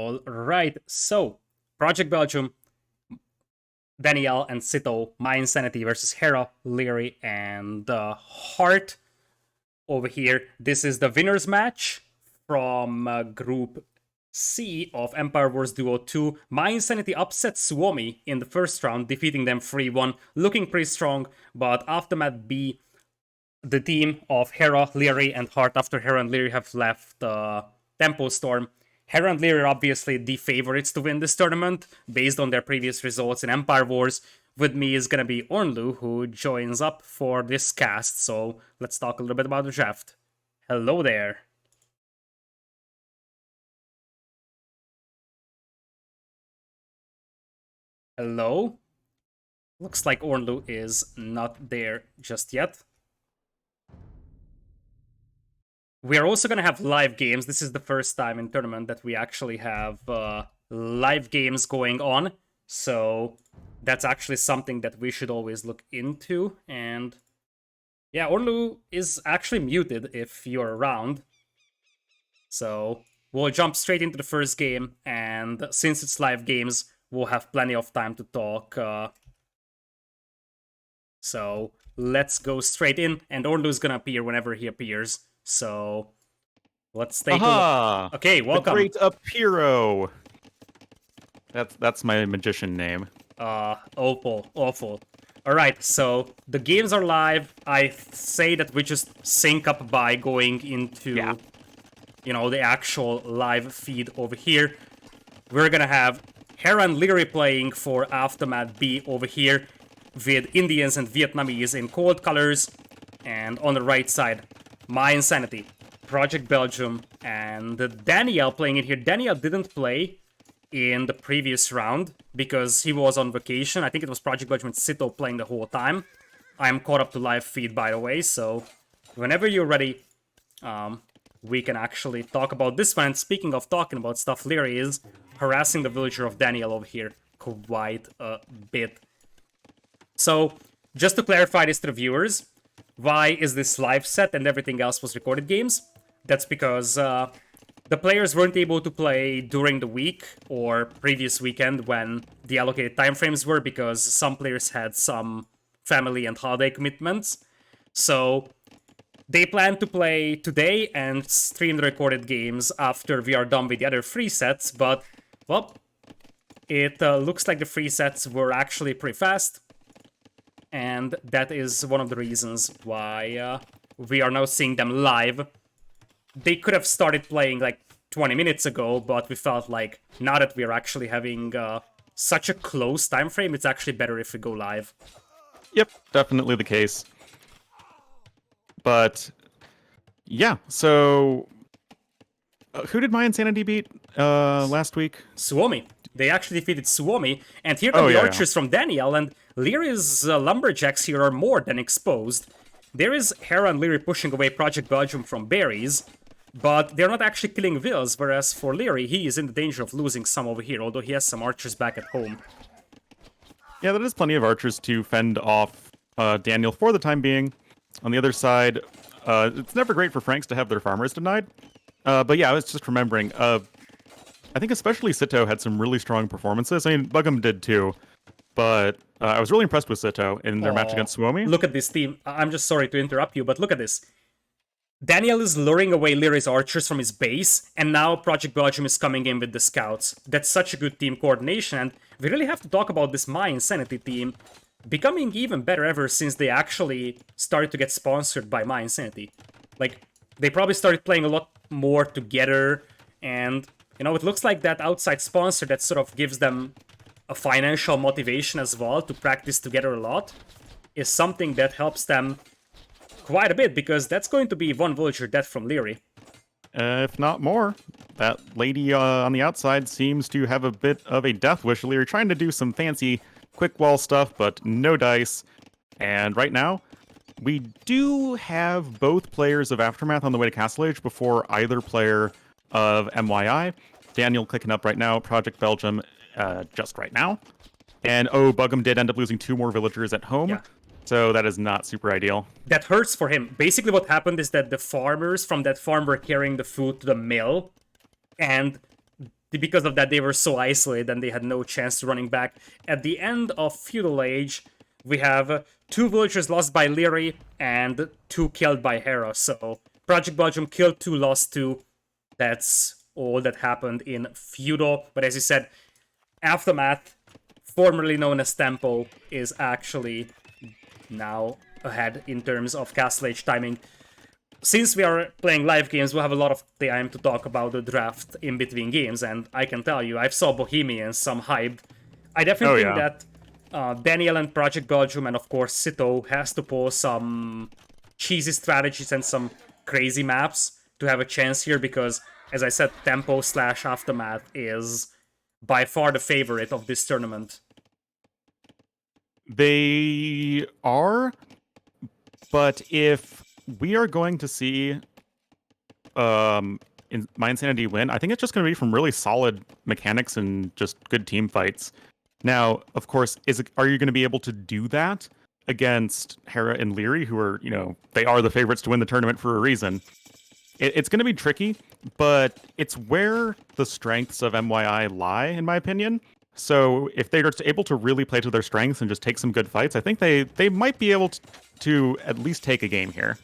All right, so Project Belgium, Danielle and Sito, mYinsantiy versus Hera+Liereyy, and Heart over here. This is the winners match from Group C of Empire Wars Duo 2. mYinsantiy upset Suomi in the first round, defeating them 3-1, looking pretty strong, but Aftermath B, the team of Hera+Liereyy and Heart, after Hera and Liereyy have left Tempo Storm. Hera and Liereyy are obviously the favorites to win this tournament, based on their previous results in Empire Wars. With me is gonna be Ornlu, who joins up for this cast, so let's talk a little bit about the draft. Hello there. Hello? Looks like Ornlu is not there just yet. We are also going to have live games. This is the first time in tournament that we actually have live games going on. So that's actually something that we should always look into. And yeah, Ornlu is actually muted if you're around. So we'll jump straight into the first game. And since it's live games, we'll have plenty of time to talk. So let's go straight in. And Ornlu's going to appear whenever he appears. So let's take a look. Okay, welcome. The Great Apiro. That's my magician name. Awful. Alright, so the games are live. I say that we just sync up by going into, you know, the actual live feed over here. We're gonna have Hera and Liereyy playing for Aftermath B over here, with Indians and Vietnamese in cold colors, and on the right side, mYinsantiy, Project Belgium, and Danielle playing in here. Danielle didn't play in the previous round because he was on vacation. I think it was Project Belgium and Sito playing the whole time. I'm caught up to live feed, by the way, so whenever you're ready, we can actually talk about this one. And speaking of talking about stuff, Liereyy is harassing the villager of Danielle over here quite a bit. So, just to clarify this to the viewers, why is this live set and everything else was recorded games? That's because the players weren't able to play during the week or previous weekend when the allocated timeframes were, because some players had some family and holiday commitments. So they plan to play today and stream the recorded games after we are done with the other free sets, but, well, it looks like the free sets were actually pretty fast. And that is one of the reasons why we are now seeing them live. They could have started playing like 20 minutes ago, but we felt like now that we are actually having such a close time frame, it's actually better if we go live. Yep, definitely the case. But yeah, so who did mYinsantiy beat last week? Suomi. They actually defeated Suomi, and here are the archers from Danielle, and Lierey's lumberjacks here are more than exposed. There is Hera and Liereyy pushing away Project Belgium from berries, but they're not actually killing vills, whereas for Liereyy, he is in the danger of losing some over here, although he has some archers back at home. Yeah, that is plenty of archers to fend off Daniel for the time being. On the other side, it's never great for Franks to have their farmers denied. But yeah, I was just remembering, I think especially Sito had some really strong performances. I mean, Bugum did too, but I was really impressed with Sito in their match against Suomi. Look at this team. I'm just sorry to interrupt you, but look at this. Daniel is luring away Lierey's archers from his base, and now Project Belgium is coming in with the scouts. That's such a good team coordination, and we really have to talk about this mYinsantiy team becoming even better ever since they actually started to get sponsored by mYinsantiy. Like, they probably started playing a lot more together, and you know, it looks like that outside sponsor that sort of gives them a financial motivation as well to practice together a lot is something that helps them quite a bit, because that's going to be one villager death from Liereyy. If not more. That lady on the outside seems to have a bit of a death wish. Liereyy trying to do some fancy quick wall stuff, but no dice. And right now, we do have both players of Aftermath on the way to Castle Age before either player of mYi. Daniel clicking up right now, Project Belgium just right now. And oh, Bugum did end up losing 2 more villagers at home. Yeah. So that is not super ideal. That hurts for him. Basically what happened is that the farmers from that farm were carrying the food to the mill, and because of that, they were so isolated and they had no chance to running back. At the end of Feudal Age, we have 2 villagers lost by Liereyy and 2 killed by Hera. So Project Belgium killed 2, lost 2. That's all that happened in Feudal. But as you said, Aftermath, formerly known as Tempo, is actually now ahead in terms of Castle Age timing. Since we are playing live games, we'll have a lot of time to talk about the draft in between games, and I can tell you, I've saw Bohemians, some hyped. I definitely think that Daniel and Project Belgium, and of course Sito, has to pull some cheesy strategies and some crazy maps to have a chance here, because, as I said, Tempo / Aftermath is by far the favorite of this tournament. They are, but if we are going to see mYinsantiy win, I think it's just going to be from really solid mechanics and just good team fights. Now, of course, are you going to be able to do that against Hera and Liereyy, who are, they are the favorites to win the tournament for a reason? It's going to be tricky, but it's where the strengths of mYi lie, in my opinion. So if they're able to really play to their strengths and just take some good fights, I think they might be able to at least take a game here.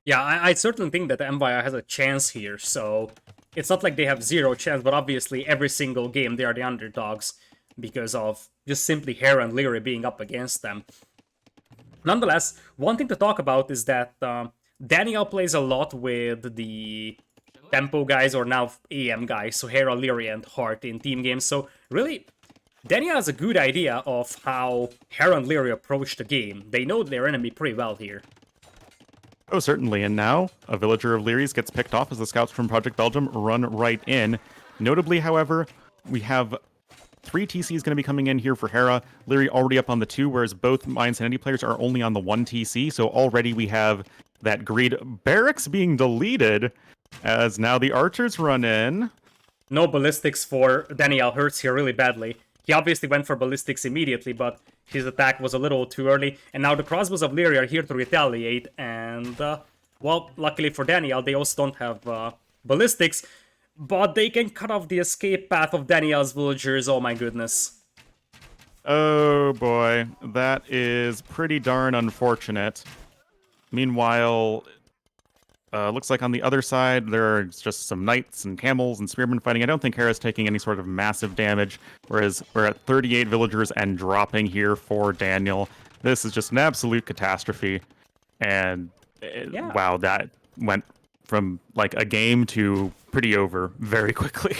Yeah, I certainly think that mYi has a chance here, so it's not like they have zero chance, but obviously every single game they are the underdogs because of just simply Hera and Liereyy being up against them. Nonetheless, one thing to talk about is that Daniel plays a lot with the Tempo guys, or now AM guys, so Hera, Liereyy, and Hart in team games. So really, Daniel has a good idea of how Hera and Liereyy approach the game. They know their enemy pretty well here. Oh, certainly. And now, a villager of Lierey's gets picked off as the scouts from Project Belgium run right in. Notably, however, we have 3 TCs going to be coming in here for Hera. Liereyy already up on the 2, whereas both mYinsantiy players are only on the 1 TC. So already we have that greed barracks being deleted, as now the archers run in. No ballistics for Daniel, hurts here really badly. He obviously went for ballistics immediately, but his attack was a little too early. And now the crossbows of Liereyy are here to retaliate. And, well, luckily for Daniel, they also don't have ballistics. But they can cut off the escape path of Daniel's villagers. Oh my goodness. Oh boy, that is pretty darn unfortunate. Meanwhile, looks like on the other side, there's just some knights and camels and spearmen fighting. I don't think Hera's taking any sort of massive damage, whereas we're at 38 villagers and dropping here for Daniel. This is just an absolute catastrophe. And wow, that went from like a game to pretty over very quickly.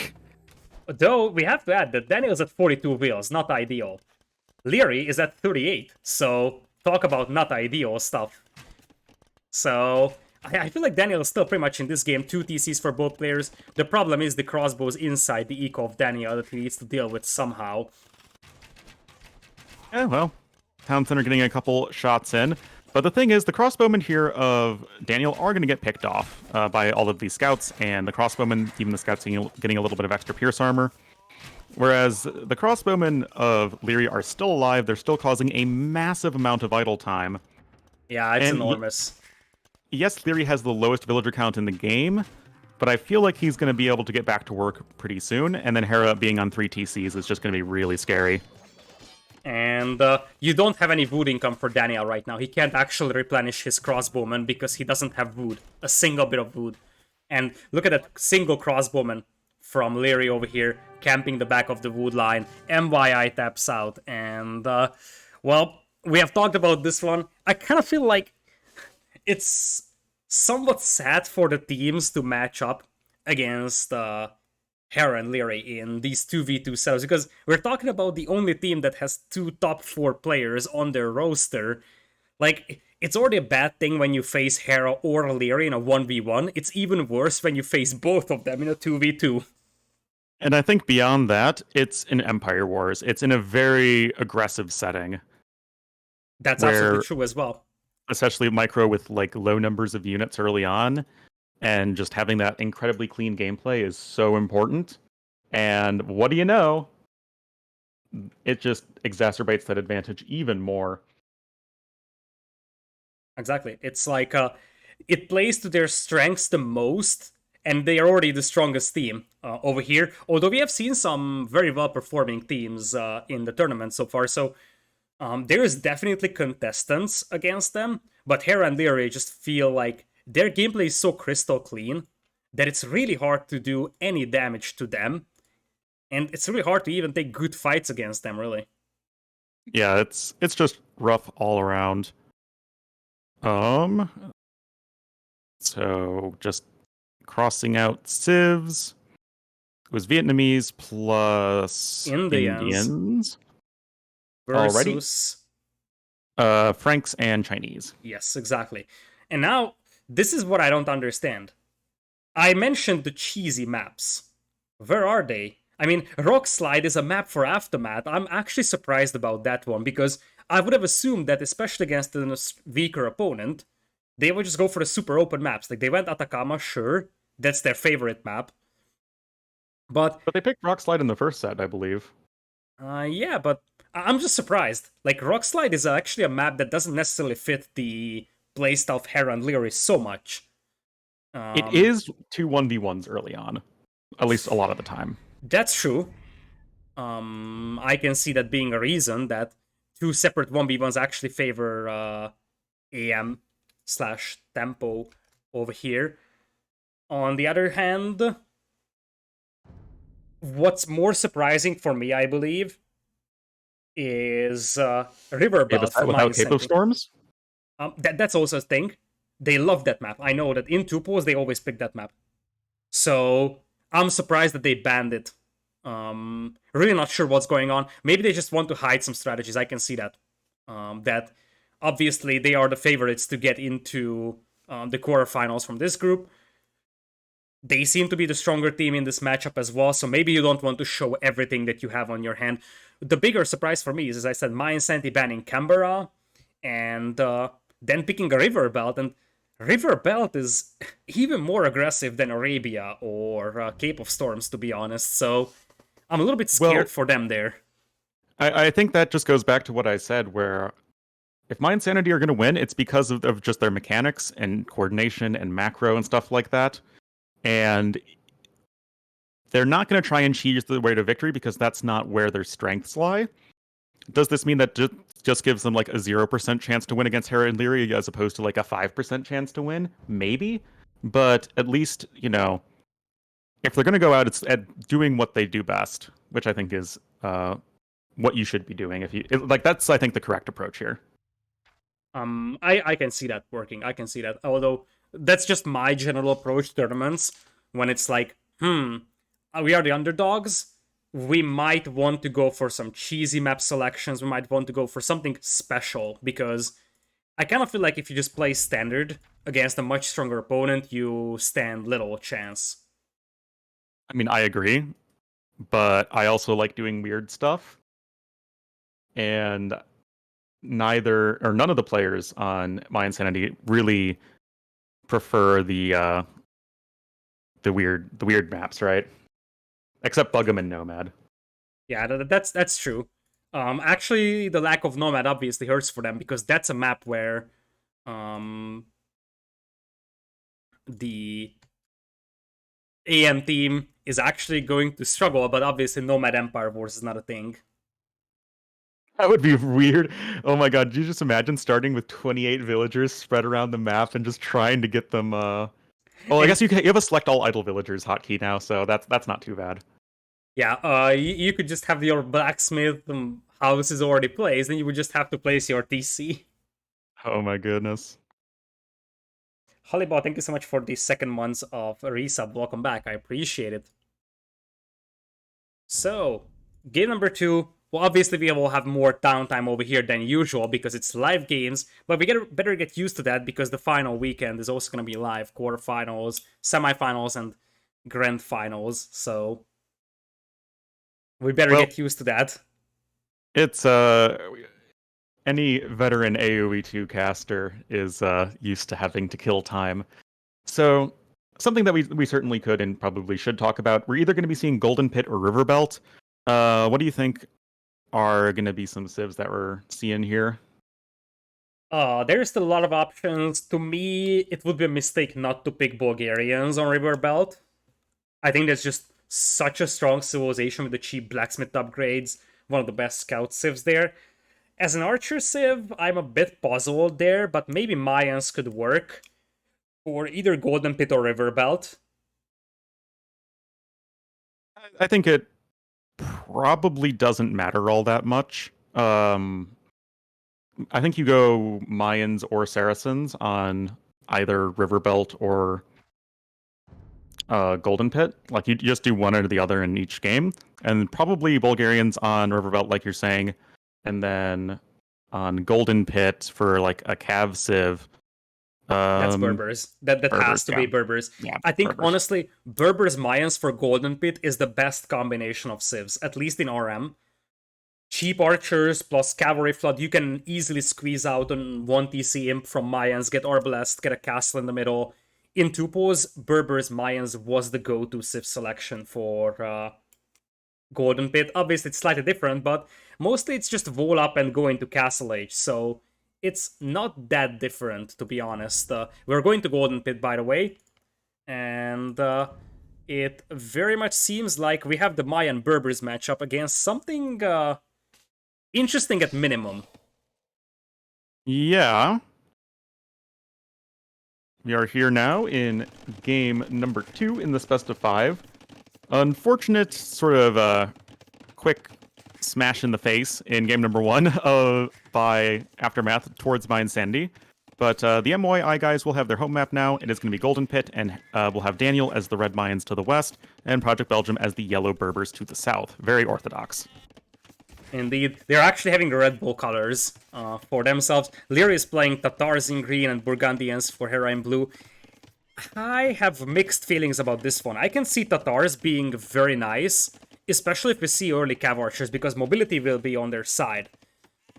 Though, we have to add that Daniel's at 42 wheels, not ideal. Liereyy is at 38, so talk about not ideal stuff. So I feel like Daniel is still pretty much in this game, 2 TCs for both players. The problem is the crossbows inside the eco of Daniel that he needs to deal with somehow. Yeah, well, Town Center getting a couple shots in. But the thing is, the crossbowmen here of Daniel are going to get picked off by all of these scouts, and the crossbowmen, even the scouts, getting a little bit of extra pierce armor. Whereas the crossbowmen of Liereyy are still alive, they're still causing a massive amount of idle time. Yeah, it's enormous. Yes, Liereyy has the lowest villager count in the game, but I feel like he's going to be able to get back to work pretty soon, and then Hera being on 3 TCs is just going to be really scary. And you don't have any wood income for Daniel right now. He can't actually replenish his crossbowman because he doesn't have wood. A single bit of wood. And look at that single crossbowman from Liereyy over here, camping the back of the wood line. mYi taps out. And, well, we have talked about this one. I kind of feel like it's somewhat sad for the teams to match up against Hera and Liereyy in these 2v2 setups, because we're talking about the only team that has 2 top 4 players on their roster. Like, it's already a bad thing when you face Hera or Liereyy in a 1v1. It's even worse when you face both of them in a 2v2. And I think beyond that, it's in Empire Wars. It's in a very aggressive setting. That's absolutely true as well. Especially micro with like low numbers of units early on. And just having that incredibly clean gameplay is so important. And what do you know? It just exacerbates that advantage even more. Exactly. It's like, it plays to their strengths the most, and they are already the strongest team over here. Although we have seen some very well performing teams in the tournament so far, so there is definitely contestants against them. But Hera+Liereyy just feel like their gameplay is so crystal clean that it's really hard to do any damage to them, and it's really hard to even take good fights against them. Really. Yeah, it's just rough all around. So just crossing out civs. It was Vietnamese plus Indians already. Versus Franks and Chinese. yes, exactly. And now this is what I don't understand. I mentioned the cheesy maps. Where are they? I mean, Rock Slide is a map for Aftermath. I'm actually surprised about that one because I would have assumed that, especially against a weaker opponent, they would just go for the super open maps. Like, they went Atacama, sure, that's their favorite map. But they picked Rock Slide in the first set, I believe. yeah, but I'm just surprised. Like, Rock Slide is actually a map that doesn't necessarily fit the playstyle of Hera+Liereyy so much. It is 2 1v1s early on, at least a lot of the time. That's true. I can see that being a reason that 2 separate 1v1s actually favor AM slash tempo over here. On the other hand, what's more surprising for me, I believe, is Riverbelt from without Cape of mYinsantiy. Storms? That's also a thing. They love that map. I know that in Tupos they always pick that map. So I'm surprised that they banned it. Really not sure what's going on. Maybe they just want to hide some strategies. I can see that. That obviously they are the favorites to get into the quarterfinals from this group. They seem to be the stronger team in this matchup as well, so maybe you don't want to show everything that you have on your hand. The bigger surprise for me is, as I said, mYinsantiy banning Canberra, and then picking a Riverbelt, and Riverbelt is even more aggressive than Arabia or Cape of Storms, to be honest, so I'm a little bit scared for them there. I think that just goes back to what I said, where if mYinsantiy are going to win, it's because of just their mechanics and coordination and macro and stuff like that. And they're not going to try and cheese the way to victory because that's not where their strengths lie. Does this mean that just gives them like a 0% chance to win against Hera+Liereyy as opposed to like a 5% chance to win? Maybe. But at least, you know, if they're going to go out, it's at doing what they do best, which I think is what you should be doing. That's, I think, the correct approach here. I can see that working. I can see that. Although that's just my general approach to tournaments. When it's like, we are the underdogs. We might want to go for some cheesy map selections. We might want to go for something special because I kind of feel like if you just play standard against a much stronger opponent, you stand little chance. I mean, I agree, but I also like doing weird stuff. And none of the players on mYinsantiy really prefer the weird maps, right? Except Bug'em and Nomad. Yeah, that's true. Actually, the lack of Nomad obviously hurts for them because that's a map where the AM team is actually going to struggle, but obviously Nomad Empire Wars is not a thing. That would be weird. Oh my god, did you just imagine starting with 28 villagers spread around the map and just trying to get them Well, I guess you have a select all idle villagers hotkey now, so that's not too bad. Yeah, you could just have your blacksmith houses already placed, and you would just have to place your TC. Oh my goodness. Hollybot, thank you so much for the second months of resub. Welcome back. I appreciate it. So, game number 2. Well, obviously we will have more downtime over here than usual because it's live games, but we better get used to that because the final weekend is also going to be live. Quarterfinals, semifinals, and grand finals, so we better get used to that. It's any veteran AoE2 caster is used to having to kill time. So something that we certainly could and probably should talk about, we're either going to be seeing Golden Pit or Riverbelt. What do you think are going to be some civs that we're seeing here? There's still a lot of options. To me, it would be a mistake not to pick Bulgarians on Riverbelt. I think that's just such a strong civilization with the cheap blacksmith upgrades, one of the best scout civs there. As an archer civ, I'm a bit puzzled there, but maybe Mayans could work for either Golden Pit or Riverbelt. I think it probably doesn't matter all that much. I think you go Mayans or Saracens on either Riverbelt or Golden Pit. Like you just do one or the other in each game, and probably Bulgarians on Riverbelt, like you're saying, and then on Golden Pit for like a Cav Civ. That's Berbers. That Berbers, has to be Berbers. Yeah, I think Berbers. honestly, Berbers Mayans for Golden Pit is the best combination of civs, at least in RM. Cheap archers plus cavalry flood, you can easily squeeze out on 1 TC imp from Mayans, get Arbalest, get a castle in the middle. In Tupos, Berbers Mayans was the go-to civ selection for Golden Pit. Obviously, it's slightly different, but mostly it's just wall up and go into Castle Age, so it's not that different, to be honest. We're going to Golden Pit, by the way, and it very much seems like we have the Mayan Berbers matchup against something interesting at minimum. Yeah. We are here now in game number 2 in this best of 5. Unfortunate sort of quick smash in the face in game number 1 by Aftermath towards mYinsantiy. But the mYinsantiy guys will have their home map now. It is going to be Golden Pit, and we'll have Daniel as the red Mayans to the west, and Project Belgium as the yellow Berbers to the south. Very orthodox. Indeed, they're actually having the Red Bull colors for themselves. Liereyy is playing Tatars in green and Burgundians for Hera in blue. I have mixed feelings about this one. I can see Tatars being very nice, especially if we see early Cav Archers, because mobility will be on their side.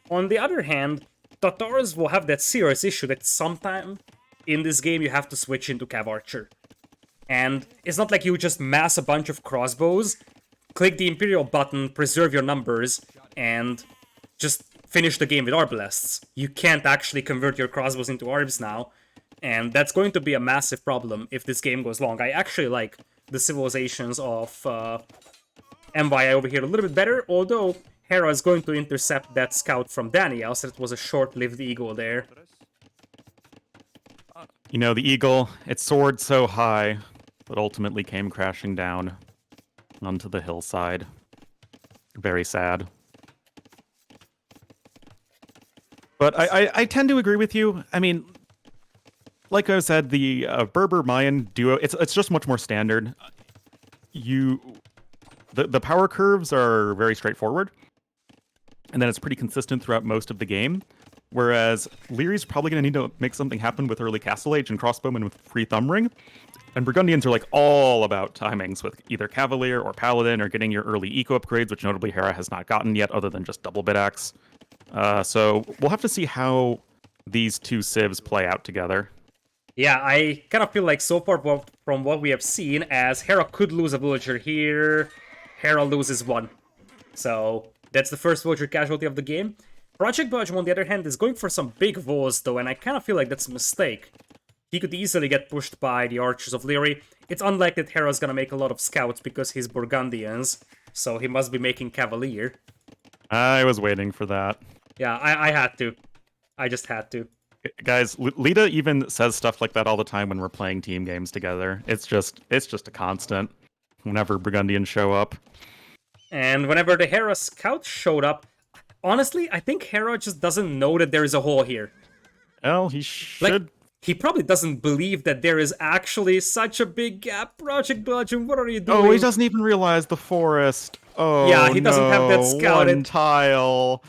On the other hand, Tatars will have that serious issue that sometime in this game you have to switch into Cav Archer. And it's not like you just mass a bunch of crossbows, click the Imperial button, preserve your numbers, and just finish the game with Arbalests. You can't actually convert your crossbows into Arbs now, and that's going to be a massive problem if this game goes long. I actually like the civilizations of mYinsantiy over here a little bit better, although Hera is going to intercept that scout from Daniel, so it was a short-lived eagle there. You know, the eagle, it soared so high, but ultimately came crashing down onto the hillside. Very sad. But I tend to agree with you. I mean, like I said, the Berber Mayan duo, it's just much more standard. The power curves are very straightforward, and then it's pretty consistent throughout most of the game. Whereas Lierey's probably going to need to make something happen with early Castle Age and Crossbowmen with free Thumb Ring. And Burgundians are like all about timings with either Cavalier or Paladin or getting your early eco upgrades, which notably Hera has not gotten yet other than just double bit axe. So we'll have to see how these two civs play out together. Yeah, I kind of feel like so far from what we have seen, as Hera could lose a villager here, Hera loses one. So that's the first villager casualty of the game. Project Belgium, on the other hand, is going for some big walls though, and I kind of feel like that's a mistake. He could easily get pushed by the archers of Liereyy. It's unlikely that Hera's gonna make a lot of scouts because he's Burgundians, so he must be making Cavalier. I was waiting for that. Yeah, I had to. I just had to. Guys, Lita even says stuff like that all the time when we're playing team games together. It's just a constant whenever Burgundians show up. And whenever the Hera scouts showed up, honestly, I think Hera just doesn't know that there is a hole here. Well, he should. Like, he probably doesn't believe that there is actually such a big gap. Project Belgium, what are you doing? Oh, he doesn't even realize the forest. Oh, yeah, he doesn't have that scouted. One tile.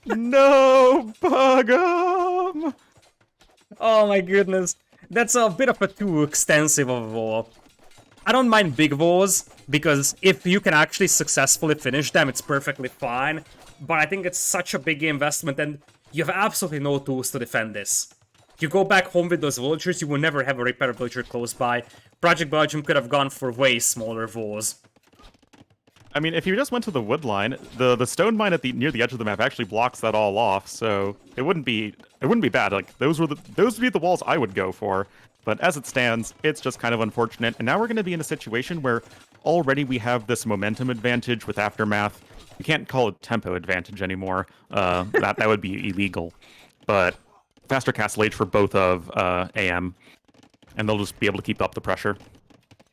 No, Bugum! Oh my goodness. That's a bit of a too extensive of a wall. I don't mind big walls, because if you can actually successfully finish them, it's perfectly fine. But I think it's such a big investment, and you have absolutely no tools to defend this. You go back home with those villagers, you will never have a repair villager close by. Project Belgium could have gone for way smaller walls. I mean, if you just went to the wood line, the stone mine at the near the edge of the map actually blocks that all off, so it wouldn't be bad. Like those would be the walls I would go for. But as it stands, it's just kind of unfortunate. And now we're going to be in a situation where already we have this momentum advantage with Aftermath. We can't call it tempo advantage anymore. That would be illegal. But faster castle age for both of AM, and they'll just be able to keep up the pressure.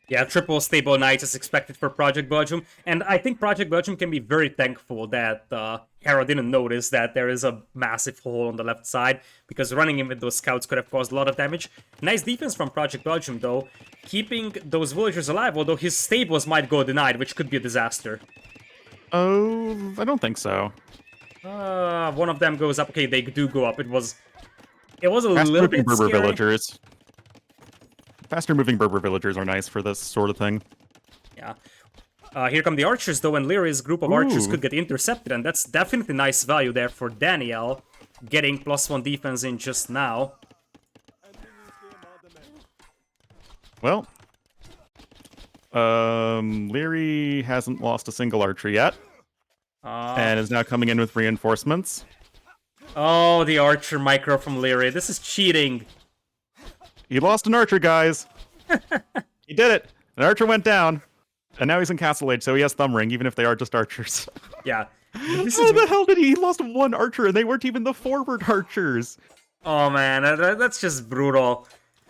Yeah, triple stable knights is expected for Project Belgium, and I think Project Belgium can be very thankful that Hera didn't notice that there is a massive hole on the left side, because running in with those scouts could have caused a lot of damage. Nice defense from Project Belgium, though, keeping those villagers alive, although his stables might go denied, which could be a disaster. Oh, I don't think so. One of them goes up. Okay, they do go up. It was a Fast little moving bit Berber scary. villagers. Faster moving Berber villagers are nice for this sort of thing. Yeah. Here come the archers, though, and Lyreyy's group of archers Ooh. could get intercepted, and that's definitely nice value there for Daniel, getting +1 defense in just now. Well, Liereyy hasn't lost a single archer yet, and is now coming in with reinforcements. Oh, the archer micro from Liereyy. This is cheating. He lost an archer, guys. He did it. An archer went down, and now he's in castle age, so he has thumb ring, even if they are just archers. Yeah. This How is... the hell did he? He lost one archer, and they weren't even the forward archers. Oh, man, that's just brutal.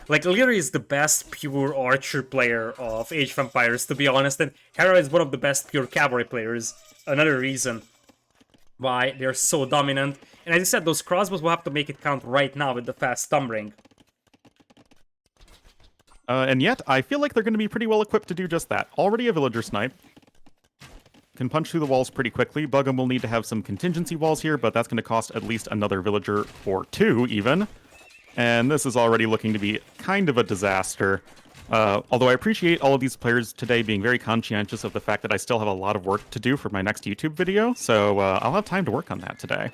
Like, Liereyy is the best pure archer player of Age of Empires, to be honest, and Hera is one of the best pure cavalry players. Another reason why they're so dominant. And as I said, those crossbows will have to make it count right now with the fast thumb ring. And yet, I feel like they're going to be pretty well equipped to do just that. Already a villager snipe. Can punch through the walls pretty quickly. Bug'em will need to have some contingency walls here, but that's going to cost at least another villager or two, even. And this is already looking to be kind of a disaster. Although I appreciate all of these players today being very conscientious of the fact that I still have a lot of work to do for my next YouTube video, so I'll have time to work on that today.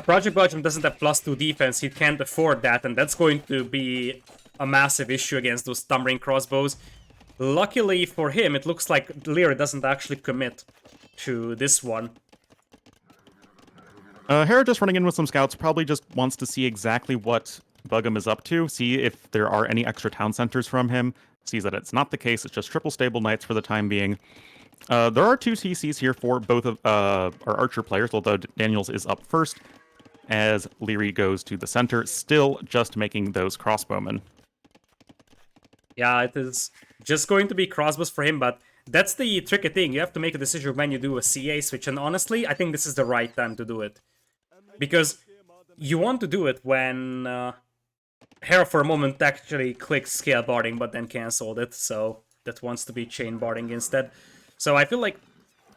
Project Belgium doesn't have +2 defense, he can't afford that, and that's going to be a massive issue against those thumb ring crossbows. Luckily for him, it looks like Liereyy doesn't actually commit to this one. Hera just running in with some scouts, probably just wants to see exactly what Bug'em is up to, see if there are any extra town centers from him, sees that it's not the case, it's just triple stable knights for the time being. There are 2 TCs here for both of our archer players, although Daniels is up first, as Liereyy goes to the center, still just making those crossbowmen. Yeah, it is just going to be crossbows for him, but that's the tricky thing. You have to make a decision when you do a CA switch, and honestly, I think this is the right time to do it. Because you want to do it when Hera for a moment actually clicked scale barding, but then cancelled it, so that wants to be chain barding instead. So I feel like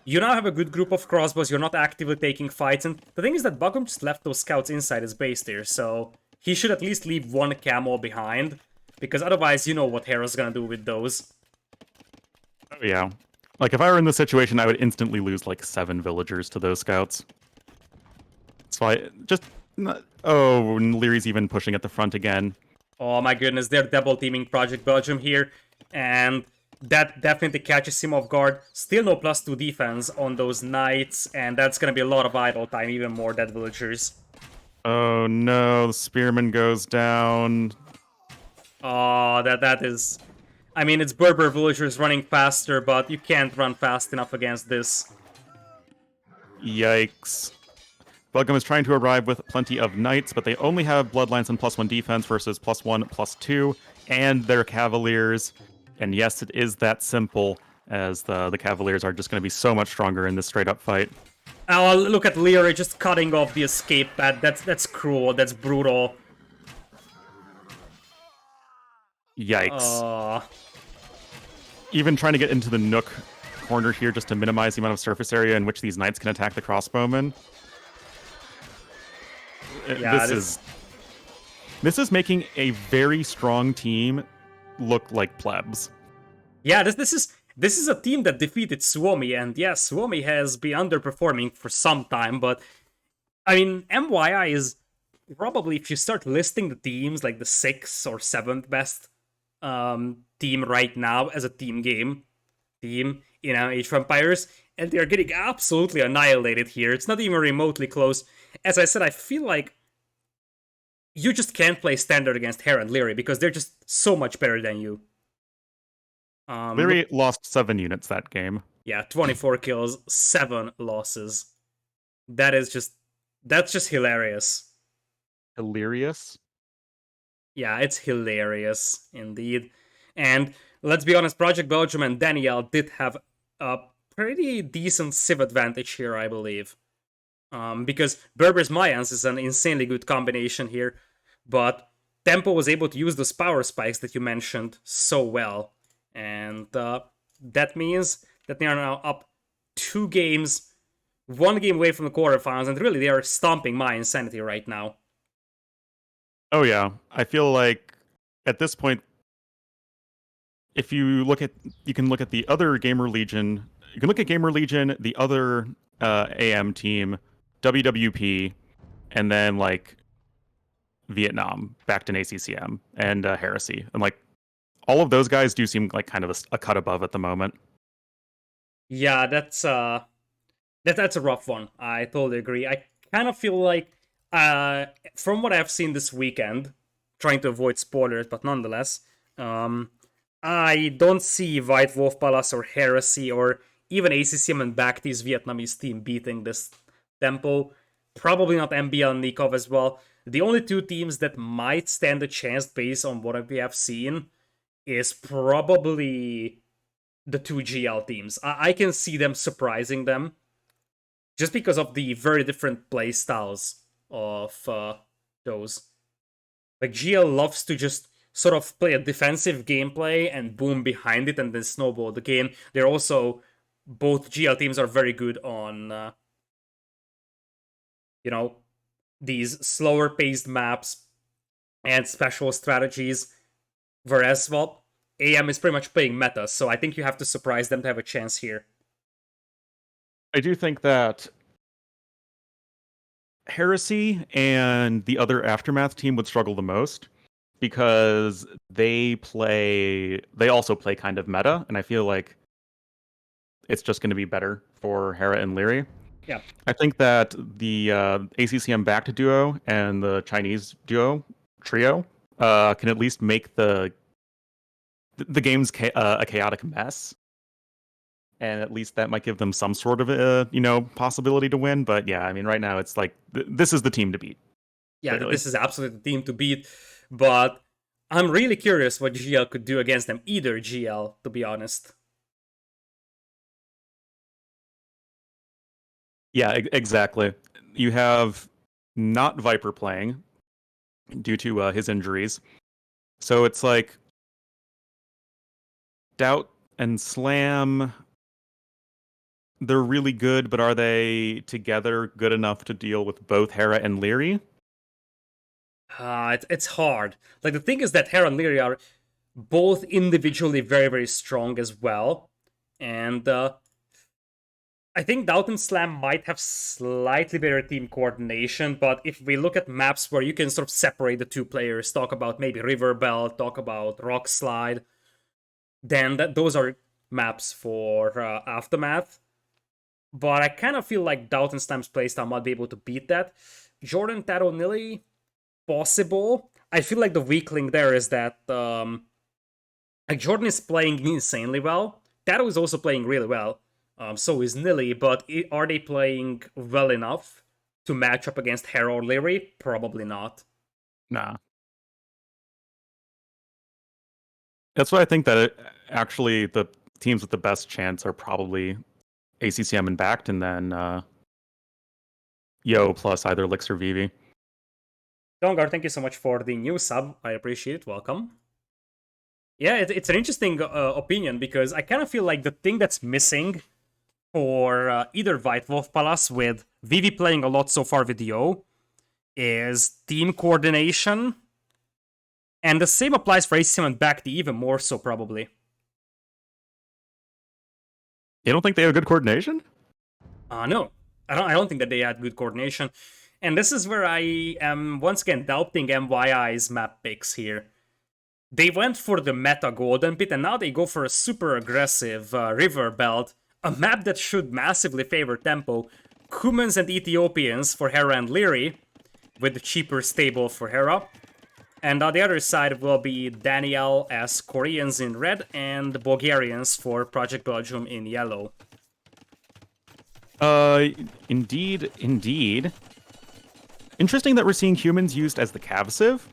you now have a good group of crossbows, you're not actively taking fights, and the thing is that Bug'em just left those scouts inside his base there, so he should at least leave one camo behind, because otherwise you know what Hera's gonna do with those. Oh yeah. Like, if I were in this situation, I would instantly lose, like, 7 villagers to those scouts. So I just... Oh, and Lierey's even pushing at the front again. Oh my goodness, they're double teaming Project Belgium here, and that definitely catches him off guard. Still no +2 defense on those knights, and that's gonna be a lot of idle time, even more dead villagers. Oh no, the spearman goes down. Oh, that is... I mean, it's Berber villagers running faster, but you can't run fast enough against this. Yikes. Bug'em is trying to arrive with plenty of knights, but they only have bloodlines and +1 defense versus +1, +2, and their cavaliers. And yes, it is that simple, as the cavaliers are just going to be so much stronger in this straight-up fight. Oh, look at Liereyy just cutting off the escape pad. That's cruel, that's brutal. Yikes. Even trying to get into the nook corner here just to minimize the amount of surface area in which these knights can attack the crossbowmen. Yeah, This is making a very strong team look like plebs. Yeah, this is a team that defeated Suomi, and yeah, Suomi has been underperforming for some time, but I mean, mYi is probably, if you start listing the teams, like the 6th or 7th best team right now as a team game. team in Age of Empires, and they're getting absolutely annihilated here. It's not even remotely close. As I said, I feel like you just can't play standard against Hera+Liereyy because they're just so much better than you. Leary lost 7 units that game. Yeah, 24 kills, 7 losses. That's just hilarious. Hilarious. Yeah, it's hilarious indeed. And let's be honest, Project Belgium and Danielle did have a pretty decent civ advantage here, I believe. Because Berber's Mayans is an insanely good combination here, but Tempo was able to use those power spikes that you mentioned so well. And that means that they are now up 2 games, 1 game away from the quarterfinals, and really they are stomping mYinsantiy right now. Oh yeah, I feel like at this point, if you can look at the other Gamer Legion. You can look at Gamer Legion, the other AM team, WWP, and then like Vietnam, backed in ACCM, and Heresy, and like all of those guys do seem like kind of a cut above at the moment. Yeah, that's a rough one. I totally agree. I kind of feel like, from what I've seen this weekend, trying to avoid spoilers, but nonetheless, I don't see White Wolf Palace or Heresy or even ACCM and Bacti's Vietnamese team beating this Tempo. Probably not MBL and Nikov as well. The only 2 teams that might stand a chance based on what we have seen is probably the 2 GL teams. I can see them surprising them just because of the very different play styles of those. Like, GL loves to just sort of play a defensive gameplay and boom behind it and then snowball the game. They're also, both GL teams are very good on, these slower paced maps and special strategies. Whereas, well, AM is pretty much playing meta, so I think you have to surprise them to have a chance here. I do think that Heresy and the other Aftermath team would struggle the most because they also play kind of meta, and I feel like it's just going to be better for Hera and Leary. Yeah. I think that the ACCM backed duo and the Chinese trio can at least make the game's a chaotic mess, and at least that might give them some sort of a possibility to win. But yeah, I mean, right now it's like this is the team to beat. Yeah, clearly. this is absolutely the team to beat, but I'm really curious what GL could do against them. Either GL, to be honest. Yeah, exactly. You have not Viper playing due to his injuries, so it's like Doubt and Slam. They're really good, but are they together good enough to deal with both Hera and Leary? It's hard. Like, the thing is that Hera and Leary are both individually very, very strong as well. And I think Doubt and Slam might have slightly better team coordination, but if we look at maps where you can sort of separate the 2 players, talk about maybe River Belt, talk about Rock Slide, then those are maps for Aftermath. But I kind of feel like Doubt and Slam's playstyle might be able to beat that. Jordan, Taro, Nilly, possible. I feel like the weak link there is that like, Jordan is playing insanely well. Taro is also playing really well. So is Nilly, but are they playing well enough to match up against Hera or Leary? Probably not. Nah. That's why I think that actually the teams with the best chance are probably ACCM and backed, and then Yo plus either Lix or Vivi. Dongar, thank you so much for the new sub. I appreciate it. Welcome. Yeah, it's an interesting opinion because I kind of feel like the thing that's missing for either White Wolf Palace, with Vivi playing a lot so far with Yo, is team coordination. And the same applies for ACM and Bacti, even more so, probably. You don't think they have good coordination? No. I don't think that they had good coordination. And this is where I am once again doubting mYi's map picks here. They went for the meta Golden Pit, and now they go for a super aggressive River Belt, a map that should massively favor tempo. Cumans and Ethiopians for Hera and Liereyy, with the cheaper stable for Hera. And on the other side will be Daniel as Koreans in red and Bulgarians for Project Belgium in yellow. Indeed, indeed. Interesting that we're seeing humans used as the cav civ.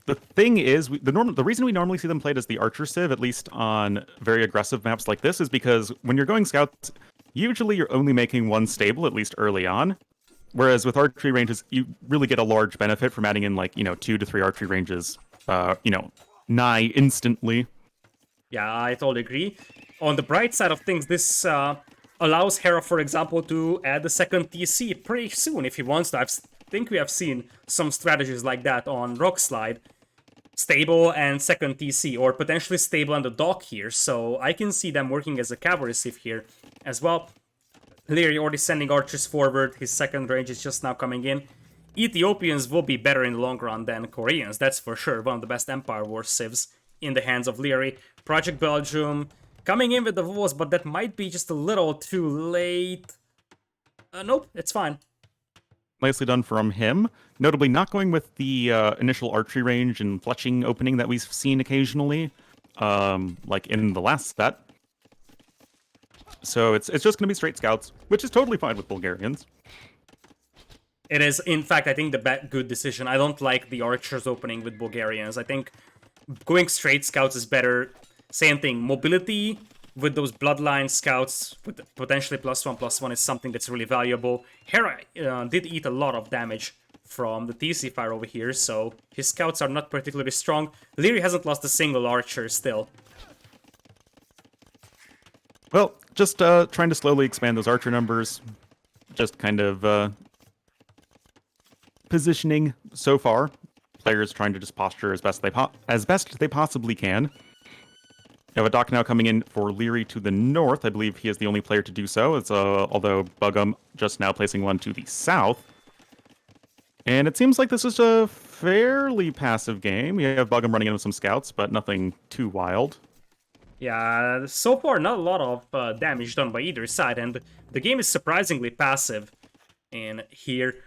The thing is, the reason we normally see them played as the archer civ, at least on very aggressive maps like this, is because when you're going scouts, usually you're only making one stable, at least early on. Whereas with archery ranges, you really get a large benefit from adding in, like, 2 to 3 archery ranges, nigh instantly. Yeah, I totally agree. On the bright side of things, this allows Hera, for example, to add a second TC pretty soon if he wants to. I think we have seen some strategies like that on Rockslide. Stable and second TC, or potentially stable and the dock here, so I can see them working as a cavalry civ here as well. Liereyy already sending archers forward, his second range is just now coming in. Ethiopians will be better in the long run than Koreans, that's for sure. One of the best Empire War civs in the hands of Liereyy. Project Belgium coming in with the walls, but that might be just a little too late. Nope, it's fine. Nicely done from him. Notably not going with the initial archery range and fletching opening that we've seen occasionally, like in the last set. So it's just going to be straight scouts, which is totally fine with Bulgarians. It is, in fact, I think the good decision. I don't like the archers opening with Bulgarians. I think going straight scouts is better. Same thing, mobility with those bloodline scouts with potentially +1/+1 is something that's really valuable. Hera did eat a lot of damage from the TC fire over here, so his scouts are not particularly strong. Liereyy hasn't lost a single archer still. Well, just trying to slowly expand those archer numbers. Just kind of positioning so far. Players trying to just posture as best they possibly can. We have a dock now coming in for Liereyy to the north. I believe he is the only player to do so, although Bugum just now placing one to the south. And it seems like this is a fairly passive game. You have Bugum running in with some scouts, but nothing too wild. Yeah, so far not a lot of damage done by either side, and the game is surprisingly passive in here.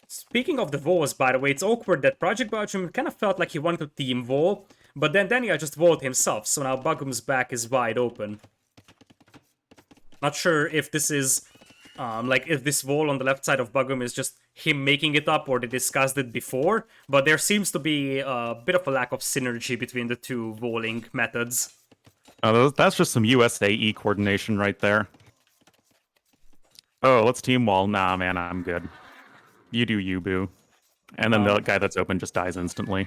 Speaking of the Vols, by the way, it's awkward that Project Belgium kind of felt like he wanted to team Vol, but then Daniel just Vol'd himself, so now Bugum's back is wide open. Not sure if this is, if this Vol on the left side of Bugum is just him making it up or they discussed it before, but there seems to be a bit of a lack of synergy between the two Voling methods. That's just some USAE coordination right there. Oh, let's team wall. Nah, man, I'm good. You do you, boo. And then the guy that's open just dies instantly.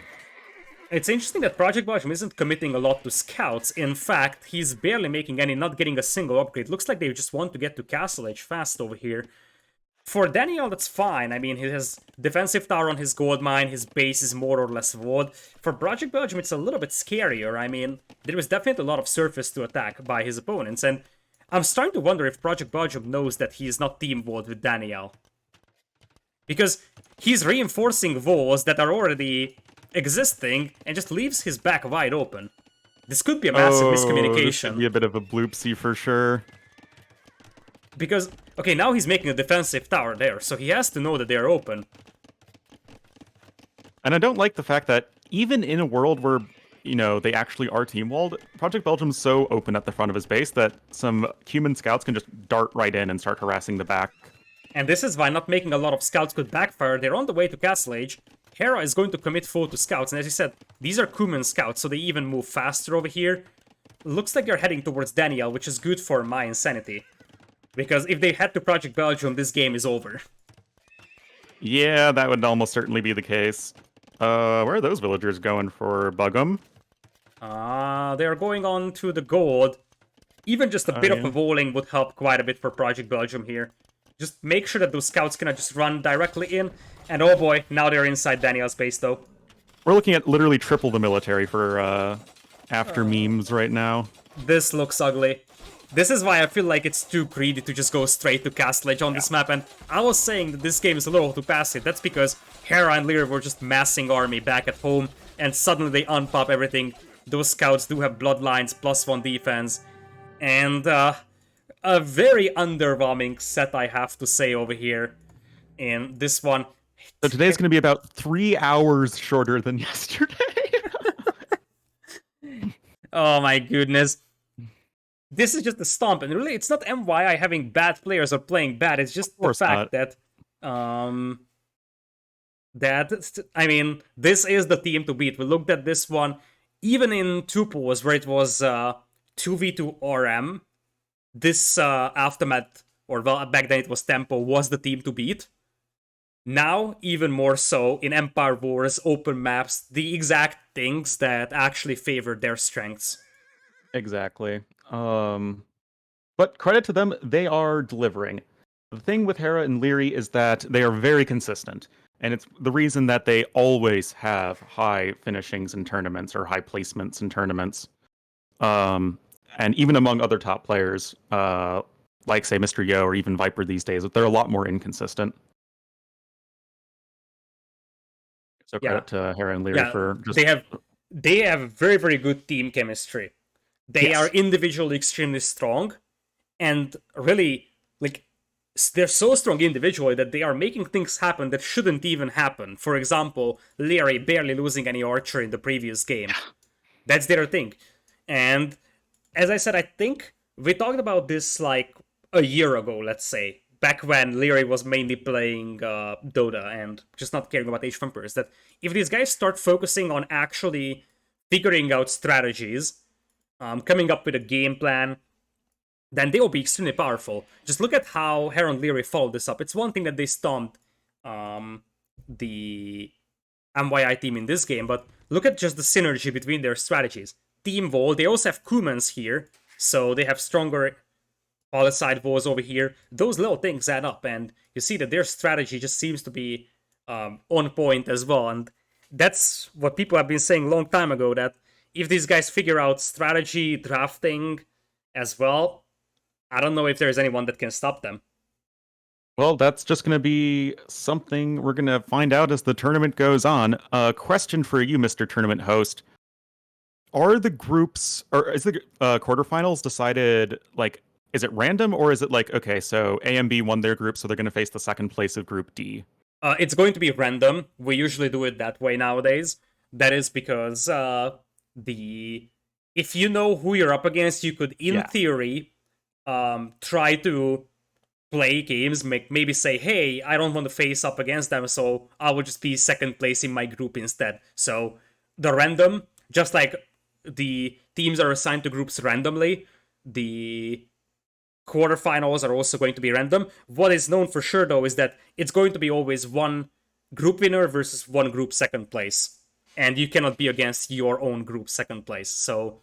It's interesting that Project Belgium isn't committing a lot to scouts. In fact, he's barely making any, not getting a single upgrade. Looks like they just want to get to Castle Age fast over here. For Daniel, that's fine. I mean, he has defensive tower on his gold mine, his base is more or less walled. For Project Belgium, it's a little bit scarier. I mean, there was definitely a lot of surface to attack by his opponents, and I'm starting to wonder if Project Belgium knows that he is not team walled with Daniel. Because he's reinforcing walls that are already existing and just leaves his back wide open. This could be a massive miscommunication. This could be a bit of a bloopsie for sure. Because, okay, now he's making a defensive tower there, so he has to know that they're open. And I don't like the fact that even in a world where, they actually are team-walled, Project Belgium's so open at the front of his base that some human scouts can just dart right in and start harassing the back. And this is why not making a lot of scouts could backfire. They're on the way to Castle Age. Hera is going to commit full to scouts, and as you said, these are Kuman scouts, so they even move faster over here. Looks like they're heading towards Daniel, which is good for mYinsantiy. Because if they head to Project Belgium, this game is over. Yeah, that would almost certainly be the case. Where are those villagers going for Bugum? They're going on to the gold. Even just a bit of a walling would help quite a bit for Project Belgium here. Just make sure that those scouts cannot just run directly in. And oh boy, now they're inside Daniel's base though. We're looking at literally triple the military for after memes right now. This looks ugly. This is why I feel like it's too greedy to just go straight to Castle Age on this map, and I was saying that this game is a little too passive. That's because Hera and Liereyy were just massing army back at home, and suddenly they unpop everything. Those scouts do have bloodlines, +1 defense, and a very underwhelming set, I have to say, over here. In this one, So today's going to be about 3 hours shorter than yesterday. oh my goodness. This is just a stomp, and really, it's not mYi having bad players or playing bad. It's just the fact that, I mean, this is the team to beat. We looked at this one, even in Tupos, where it was 2v2 RM. This Aftermath, or well, back then it was Tempo, was the team to beat. Now, even more so, in Empire Wars, open maps, the exact things that actually favor their strengths. Exactly. But credit to them, they are delivering. The thing with Hera and Liereyy is that they are very consistent, and it's the reason that they always have high finishings in tournaments or high placements in tournaments. And even among other top players, like say Mr. Yo or even Viper these days, they're a lot more inconsistent. So credit to Hera and Liereyy for just they have very, very good team chemistry. They are individually extremely strong, and really, like, they're so strong individually that they are making things happen that shouldn't even happen. For example, Liereyy barely losing any archer in the previous game. That's their thing. And as I said, I think we talked about this like a year ago, let's say, back when Liereyy was mainly playing Dota and just not caring about Age of Empires, that if these guys start focusing on actually figuring out strategies, coming up with a game plan, then they will be extremely powerful. Just look at how Hera and Liereyy followed this up. It's one thing that they stomped the mYi team in this game, but look at just the synergy between their strategies. Team Wall, they also have Kumans here, so they have stronger Polycide Walls over here. Those little things add up, and you see that their strategy just seems to be on point as well. And that's what people have been saying a long time ago, that if these guys figure out strategy, drafting as well, I don't know if there's anyone that can stop them. Well, that's just going to be something we're going to find out as the tournament goes on. Question for you, Mr. Tournament Host. Are the groups, or is the quarterfinals decided, like, is it random, or is it like, okay, so A and B won their group, so they're going to face the second place of Group D? It's going to be random. We usually do it that way nowadays. That is because if you know who you're up against, you could, in theory, try to play games, maybe say, hey, I don't want to face up against them, so I will just be second place in my group instead. So the random, just like the teams are assigned to groups randomly, the quarterfinals are also going to be random. What is known for sure, though, is that it's going to be always one group winner versus one group second place. And you cannot be against your own group second place. So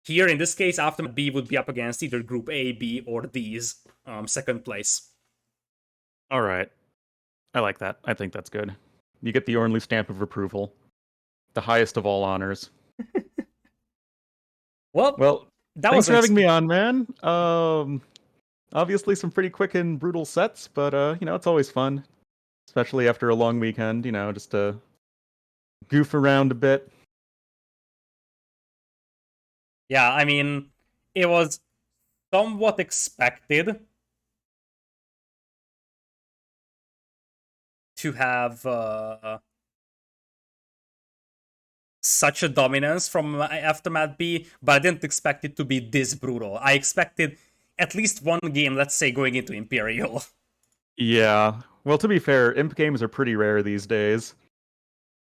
here, in this case, Aftermath B would be up against either Group A, B, or D's second place. All right. I like that. I think that's good. You get the Ornley stamp of approval. The highest of all honors. Well, thanks for having me on, man. Obviously some pretty quick and brutal sets, but it's always fun. Especially after a long weekend, just to goof around a bit. Yeah, I mean, it was somewhat expected to have such a dominance from Aftermath B, but I didn't expect it to be this brutal. I expected at least one game, let's say, going into Imperial. Yeah. Well, to be fair, Imp games are pretty rare these days.